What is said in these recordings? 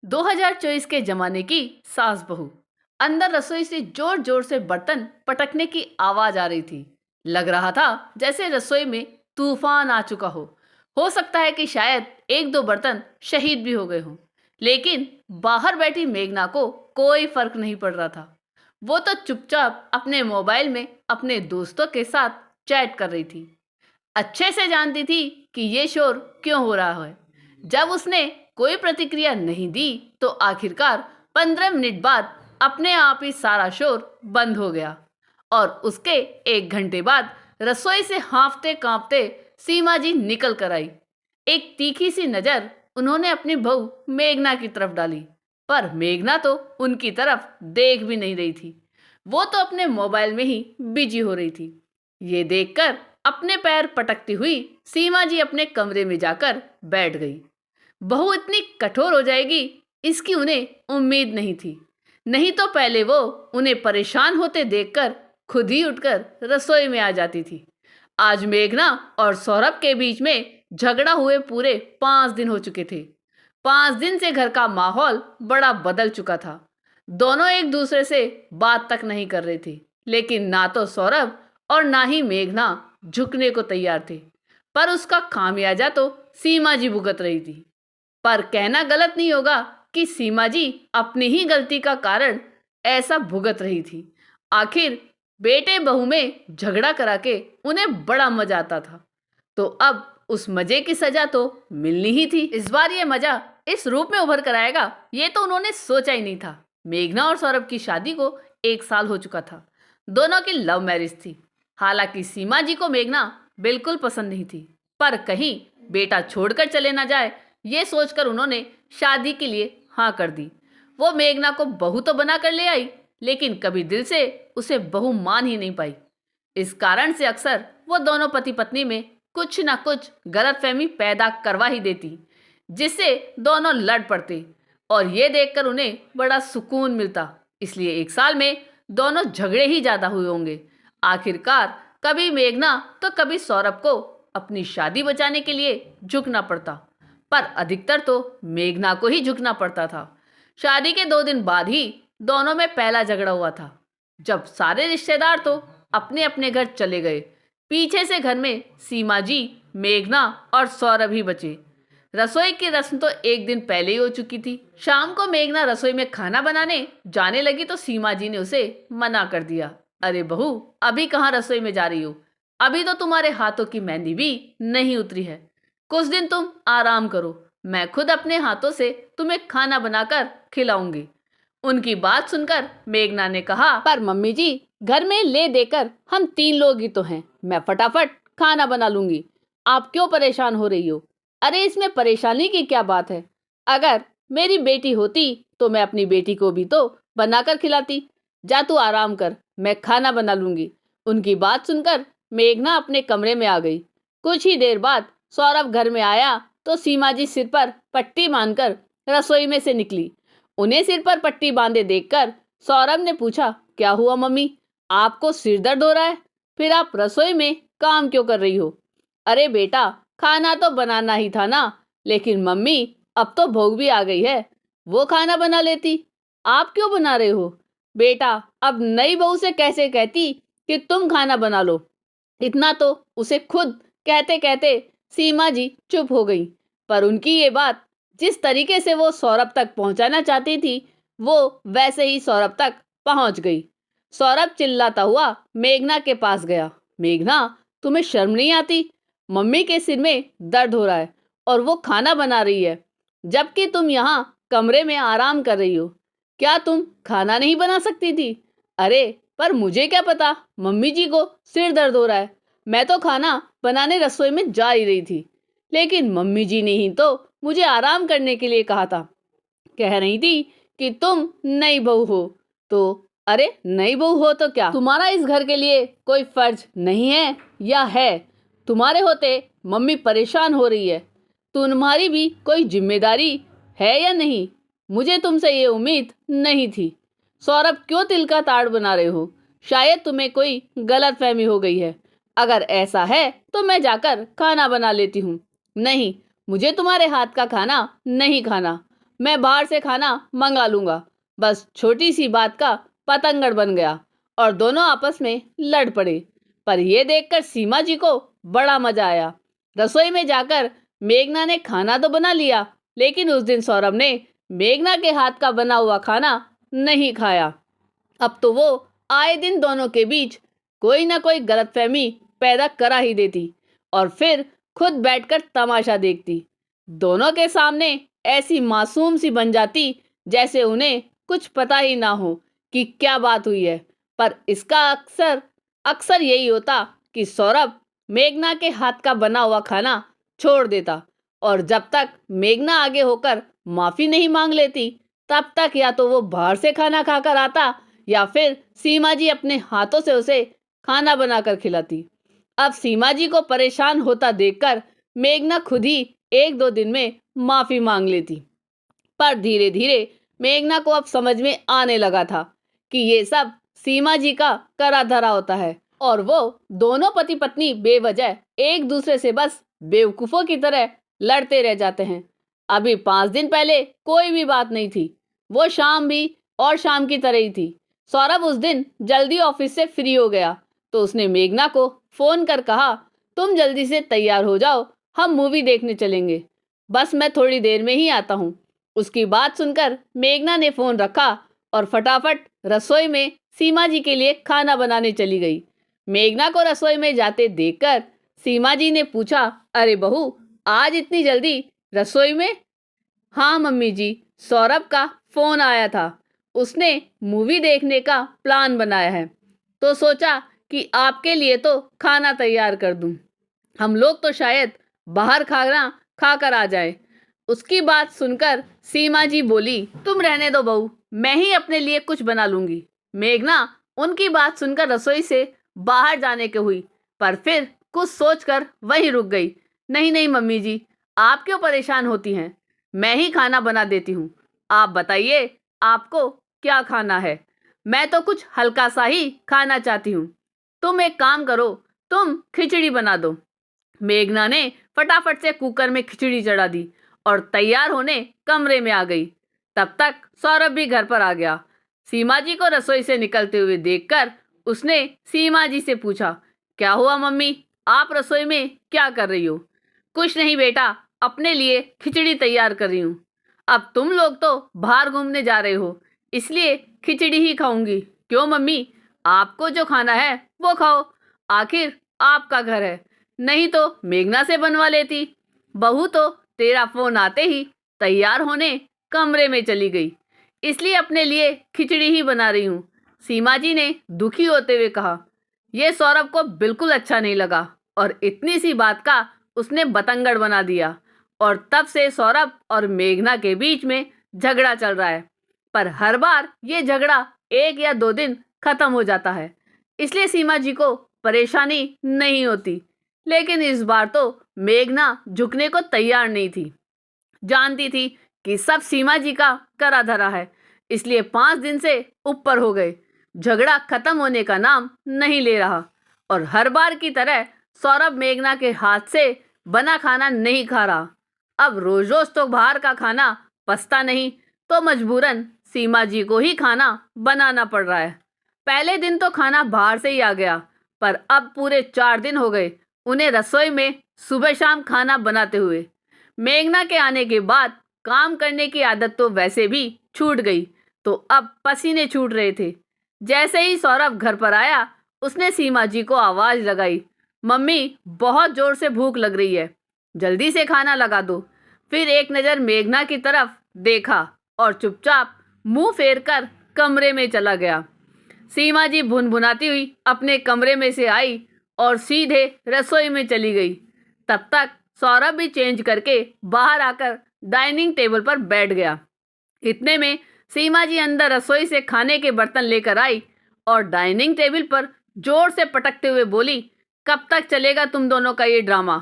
2024 के जमाने की सास बहू। अंदर रसोई से जोर जोर से बर्तन पटकने की आवाज आ रही थी। लग रहा था जैसे रसोई में तूफान आ चुका हो सकता है कि शायद एक दो बर्तन शहीद भी हो गए हों। लेकिन बाहर बैठी मेघना को कोई फर्क नहीं पड़ रहा था। वो तो चुपचाप अपने मोबाइल में अपने दोस्तों के साथ चैट कर रही थी। अच्छे से जानती थी कि ये शोर क्यों हो रहा है। जब उसने कोई प्रतिक्रिया नहीं दी तो आखिरकार 15 मिनट बाद अपने आप ही सारा शोर बंद हो गया और उसके 1 घंटे बाद रसोई से हाँफते कांपते सीमा जी निकल कर आई। एक तीखी सी नजर उन्होंने अपनी बहू मेघना की तरफ डाली, पर मेघना तो उनकी तरफ देख भी नहीं रही थी। वो तो अपने मोबाइल में ही बिजी हो रही थी। ये देखकर अपने पैर पटकती हुई सीमा जी अपने कमरे में जाकर बैठ गई। बहू इतनी कठोर हो जाएगी, इसकी उन्हें उम्मीद नहीं थी। नहीं तो पहले वो उन्हें परेशान होते देखकर खुद ही उठकर रसोई में आ जाती थी। आज मेघना और सौरभ के बीच में झगड़ा हुए पूरे 5 दिन हो चुके थे। 5 दिन से घर का माहौल बड़ा बदल चुका था। दोनों एक दूसरे से बात तक नहीं कर रहे थे, लेकिन ना तो सौरभ और ना ही मेघना झुकने को तैयार थे। पर उसका खामियाजा तो सीमा जी भुगत रही थी। पर कहना गलत नहीं होगा कि सीमा जी अपनी ही गलती का कारण ऐसा भुगत रही थी। आखिर बेटे बहू में झगड़ा करा के उन्हें बड़ा मजा आता था, तो अब उस मजे की सजा तो मिलनी ही थी। इस बार ये मजा इस रूप में उभर कर आएगा, ये तो उन्होंने सोचा ही नहीं था। मेघना और सौरभ की शादी को 1 साल हो चुका था। दोनों की लव मैरिज थी। हालांकि सीमा जी को मेघना बिल्कुल पसंद नहीं थी, पर कहीं बेटा छोड़कर चले ना जाए, ये सोचकर उन्होंने शादी के लिए हाँ कर दी। वो मेघना को बहू तो बना कर ले आई, लेकिन कभी दिल से उसे बहू मान ही नहीं पाई। इस कारण से अक्सर वो दोनों पति पत्नी में कुछ ना कुछ गलतफहमी पैदा करवा ही देती, जिससे दोनों लड़ पड़ते और ये देखकर उन्हें बड़ा सुकून मिलता। इसलिए 1 साल में दोनों झगड़े ही ज्यादा हुए होंगे। आखिरकार कभी मेघना तो कभी सौरभ को अपनी शादी बचाने के लिए झुकना पड़ता, पर अधिकतर तो मेघना को ही झुकना पड़ता था। शादी के 2 दिन बाद ही दोनों में पहला झगड़ा हुआ था, जब सारे रिश्तेदार तो अपने अपने घर चले गए। पीछे से घर में सीमा जी, मेघना और सौरभ ही बचे। रसोई की रस्म तो 1 दिन पहले ही हो चुकी थी। शाम को मेघना रसोई में खाना बनाने जाने लगी तो सीमा जी ने उसे मना कर दिया। अरे बहू, अभी कहाँ रसोई में जा रही हो? अभी तो तुम्हारे हाथों की मेहंदी भी नहीं उतरी है। कुछ दिन तुम आराम करो, मैं खुद अपने हाथों से तुम्हें खाना बनाकर खिलाऊंगी। उनकी बात सुनकर मेघना ने कहा, पर मम्मी जी, घर में ले देकर हम 3 लोग ही तो हैं, मैं फटाफट खाना बना लूंगी। आप क्यों परेशान हो रही हो? अरे इसमें परेशानी की क्या बात है? अगर मेरी बेटी होती तो मैं अपनी बेटी को भी तो बनाकर खिलाती। जा तू आराम कर, मैं खाना बना लूंगी। उनकी बात सुनकर मेघना अपने कमरे में आ गई। कुछ ही देर बाद सौरभ घर में आया तो सीमा जी सिर पर पट्टी बांधकर रसोई में से निकली। उन्हें सिर पर पट्टी बांधे देखकर सौरभ ने पूछा, क्या हुआ मम्मी, आपको सिर दर्द हो रहा है? फिर आप रसोई में काम क्यों कर रही हो? अरे बेटा, खाना तो बनाना ही था ना, लेकिन मम्मी अब तो भूख भी आ गई है, वो खाना बना लेती। आप क्यों बना रहे हो? बेटा, अब नई बहू से कैसे कहती कि तुम खाना बना लो? इतना तो उसे खुद कहते कहते सीमा जी चुप हो गई। पर उनकी ये बात जिस तरीके से वो सौरभ तक पहुंचाना चाहती थी, वो वैसे ही सौरभ तक पहुंच गई। सौरभ चिल्लाता हुआ मेघना के पास गया। मेघना, तुम्हें शर्म नहीं आती? मम्मी के सिर में दर्द हो रहा है और वो खाना बना रही है, जबकि तुम यहाँ कमरे में आराम कर रही हो। क्या तुम खाना नहीं बना सकती थी? अरे पर मुझे क्या पता मम्मी जी को सिर दर्द हो रहा है। मैं तो खाना बनाने रसोई में जा ही रही थी, लेकिन मम्मी जी ने ही तो मुझे आराम करने के लिए कहा था। कह रही थी कि तुम नई बहू हो तो। अरे नई बहू हो तो क्या तुम्हारा इस घर के लिए कोई फर्ज नहीं है या है? तुम्हारे होते मम्मी परेशान हो रही है, तुम्हारी भी कोई जिम्मेदारी है या नहीं? मुझे तुमसे ये उम्मीद नहीं थी। सौरभ, क्यों तिल का ताड़ बना रहे हो? शायद तुम्हें कोई गलतफहमी हो गई है। अगर ऐसा है तो मैं जाकर खाना बना लेती हूँ। नहीं, मुझे तुम्हारे हाथ का खाना नहीं खाना। मैं बाहर से खाना मंगा लूँगा। बस छोटी सी बात का पतंगड़ बन गया और दोनों आपस में लड़ पड़े। पर यह देखकर सीमा जी को बड़ा मजा आया। रसोई में जाकर मेघना ने खाना तो बना लिया, लेकिन उस दिन सौरभ ने मेघना के हाथ का बना हुआ खाना नहीं खाया। अब तो वो आए दिन दोनों के बीच कोई ना कोई गलतफहमी पैदा करा ही देती और फिर खुद बैठकर तमाशा देखती। दोनों के सामने ऐसी मासूम सी बन जाती जैसे उन्हें कुछ पता ही ना हो कि क्या बात हुई है। पर इसका अक्सर अक्सर यही होता कि सौरभ मेघना के हाथ का बना हुआ खाना छोड़ देता और जब तक मेघना आगे होकर माफी नहीं मांग लेती तब तक या तो वो बाहर से खाना खाकर आता या फिर सीमा जी अपने हाथों से उसे खाना बनाकर खिलाती। अब सीमा जी को परेशान होता देखकर मेघना खुद ही एक दो दिन में माफी मांग लेती। पर धीरे धीरे मेघना को अब समझ में आने लगा था कि ये सब सीमा जी का करा धरा होता है और वो दोनों पति पत्नी बेवजह एक दूसरे से बस बेवकूफों की तरह लड़ते रह जाते हैं। अभी 5 दिन पहले कोई भी बात नहीं थी। वो शाम भी और शाम की तरह ही थी। सौरभ उस दिन जल्दी ऑफिस से फ्री हो गया तो उसने मेघना को फोन कर कहा, तुम जल्दी से तैयार हो जाओ, हम मूवी देखने चलेंगे। बस मैं थोड़ी देर में ही आता हूँ। उसकी बात सुनकर मेघना ने फोन रखा और फटाफट रसोई में सीमा जी के लिए खाना बनाने चली गई। मेघना को रसोई में जाते देखकर सीमा जी ने पूछा, अरे बहू, आज इतनी जल्दी रसोई में? हाँ मम्मी जी, सौरभ का फोन आया था। उसने मूवी देखने का प्लान बनाया है तो सोचा कि आपके लिए तो खाना तैयार कर दूं। हम लोग तो शायद बाहर खाना खाकर आ जाए। उसकी बात सुनकर सीमा जी बोली, तुम रहने दो बहू, मैं ही अपने लिए कुछ बना लूंगी। मेघना उनकी बात सुनकर रसोई से बाहर जाने के हुई, पर फिर कुछ सोचकर वहीं रुक गई। नहीं नहीं मम्मी जी, आप क्यों परेशान होती हैं? मैं ही खाना बना देती हूँ। आप बताइए आपको क्या खाना है? मैं तो कुछ हल्का सा ही खाना चाहती हूँ। तुम एक काम करो, तुम खिचड़ी बना दो। मेघना ने फटाफट से कुकर में खिचड़ी चढ़ा दी और तैयार होने कमरे में आ गई। तब तक सौरभ भी घर पर आ गया। सीमा जी को रसोई से निकलते हुए देखकर उसने सीमा जी से पूछा, क्या हुआ मम्मी, आप रसोई में क्या कर रही हो? कुछ नहीं बेटा, अपने लिए खिचड़ी तैयार कर रही हूँ। अब तुम लोग तो बाहर घूमने जा रहे हो, इसलिए खिचड़ी ही खाऊंगी। क्यों मम्मी, आपको जो खाना है वो खाओ, आखिर आपका घर है। नहीं तो मेघना से बनवा लेती। बहू तो तेरा फोन आते ही तैयार होने कमरे में चली गई, इसलिए अपने लिए खिचड़ी ही बना रही हूँ। सीमा जी ने दुखी होते हुए कहा। यह सौरभ को बिल्कुल अच्छा नहीं लगा और इतनी सी बात का उसने बतंगड़ बना दिया और तब से सौरभ और मेघना के बीच में झगड़ा चल रहा है। पर हर बार ये झगड़ा 1 या 2 दिन खत्म हो जाता है, इसलिए सीमा जी को परेशानी नहीं होती। लेकिन इस बार तो मेघना झुकने को तैयार नहीं थी। जानती थी कि सब सीमा जी का करा धरा है, इसलिए 5 दिन से ऊपर हो गए। झगड़ा खत्म होने का नाम नहीं ले रहा और हर बार की तरह सौरभ मेघना के हाथ से बना खाना नहीं खा रहा। अब रोज रोज तो बाहर का खाना पचता नहीं, तो मजबूरन सीमा जी को ही खाना बनाना पड़ रहा है। पहले दिन तो खाना बाहर से ही आ गया, पर अब पूरे 4 दिन हो गए उन्हें रसोई में सुबह शाम खाना बनाते हुए। मेघना के आने के बाद काम करने की आदत तो वैसे भी छूट गई, तो अब पसीने छूट रहे थे। जैसे ही सौरभ घर पर आया उसने सीमा जी को आवाज लगाई, मम्मी बहुत जोर से भूख लग रही है, जल्दी से खाना लगा दो। फिर एक नज़र मेघना की तरफ देखा और चुपचाप मुंह फेर कर कमरे में चला गया। सीमा जी भुनभुनाती हुई अपने कमरे में से आई और सीधे रसोई में चली गई। तब तक सौरभ भी चेंज करके बाहर आकर डाइनिंग टेबल पर बैठ गया। इतने में सीमा जी अंदर रसोई से खाने के बर्तन लेकर आई और डाइनिंग टेबल पर जोर से पटकते हुए बोली, कब तक चलेगा तुम दोनों का ये ड्रामा?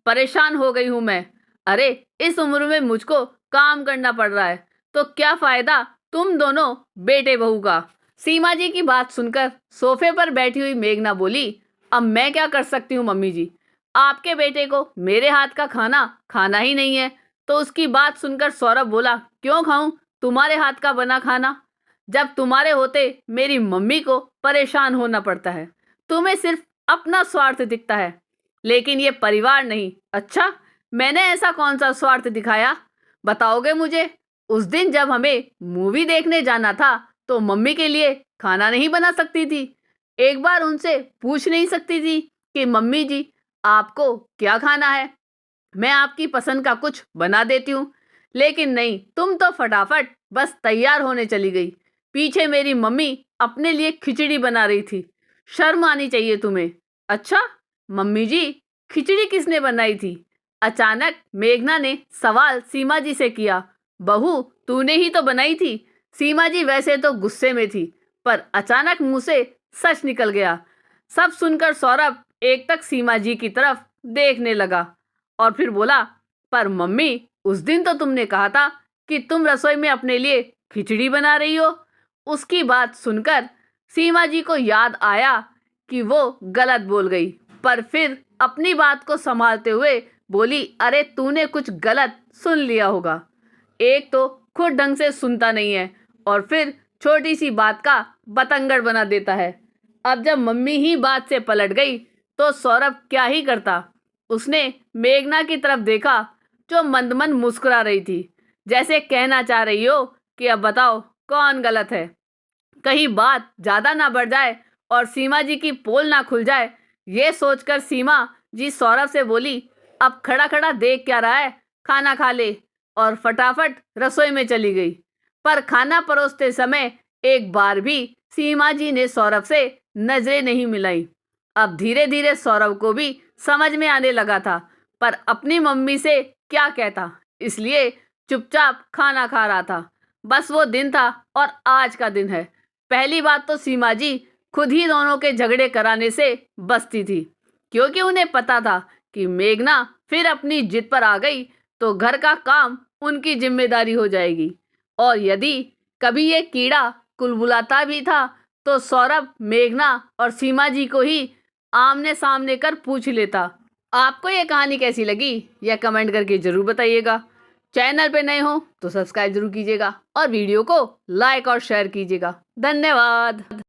परेशान हो गई हूं मैं। अरे इस उम्र में मुझको काम करना पड़ रहा है, तो क्या फायदा तुम दोनों बेटे बहू का? सीमा जी की बात सुनकर सोफे पर बैठी हुई मेघना बोली, अब मैं क्या कर सकती हूँ मम्मी जी, आपके बेटे को मेरे हाथ का खाना खाना ही नहीं है। तो उसकी बात सुनकर सौरभ बोला, क्यों खाऊं तुम्हारे हाथ का बना खाना? जब तुम्हारे होते मेरी मम्मी को परेशान होना पड़ता है। तुम्हें सिर्फ अपना स्वार्थ दिखता है, लेकिन ये परिवार नहीं। अच्छा, मैंने ऐसा कौन सा स्वार्थ दिखाया? बताओगे मुझे? उस दिन जब हमें मूवी देखने जाना था, तो मम्मी के लिए खाना नहीं बना सकती थी? एक बार उनसे पूछ नहीं सकती थी कि मम्मी जी, आपको क्या खाना है? मैं आपकी पसंद का कुछ बना देती हूँ। लेकिन नहीं, तुम तो फटाफट बस तैयार होने चली गई। पीछे मेरी मम्मी अपने लिए खिचड़ी बना रही थी। शर्म आनी चाहिए तुम्हें। अच्छा, मम्मी जी, खिचड़ी किसने बनाई थी? अचानक मेघना ने सवाल सीमा जी से किया। बहू, तूने ही तो बनाई थी। सीमा जी वैसे तो गुस्से में थी, पर अचानक मुंह से सच निकल गया। सब सुनकर सौरभ एक तक सीमा जी की तरफ देखने लगा और फिर बोला, पर मम्मी, उस दिन तो तुमने कहा था कि तुम रसोई में अपने लिए खिचड़ी बना रही हो। उसकी बात सुनकर सीमा जी को याद आया कि वो गलत बोल गई, पर फिर अपनी बात को संभालते हुए बोली, अरे तूने कुछ गलत सुन लिया होगा। एक तो खुद ढंग से सुनता नहीं है और फिर छोटी सी बात का बतंगड़ बना देता है। अब जब मम्मी ही बात से पलट गई तो सौरभ क्या ही करता। उसने मेघना की तरफ देखा, जो मंद मंद मुस्कुरा रही थी, जैसे कहना चाह रही हो कि अब बताओ कौन गलत है। कहीं बात ज्यादा ना बढ़ जाए और सीमा जी की पोल ना खुल जाए, ये सोचकर सीमा जी सौरभ से बोली, अब खड़ा खड़ा देख क्या रहा है, खाना खा ले। और फटाफट रसोई में चली गई। पर खाना परोसते समय एक बार भी सीमा जी ने सौरभ से नजरें नहीं मिलाई। अब धीरे धीरे सौरभ को भी समझ में आने लगा था, पर अपनी मम्मी से क्या कहता, इसलिए चुपचाप खाना खा रहा था। बस वो दिन था और आज का दिन है। पहली बात तो सीमा जी खुद ही दोनों के झगड़े कराने से बचती थी, क्योंकि उन्हें पता था कि मेघना फिर अपनी जिद पर आ गई तो घर का काम उनकी जिम्मेदारी हो जाएगी। और यदि कभी ये कीड़ा कुलबुलाता भी था तो सौरभ मेघना और सीमा जी को ही आमने सामने कर पूछ लेता। आपको ये कहानी कैसी लगी, यह कमेंट करके जरूर बताइएगा। चैनल पे नए हो तो सब्सक्राइब जरूर कीजिएगा और वीडियो को लाइक और शेयर कीजिएगा। धन्यवाद।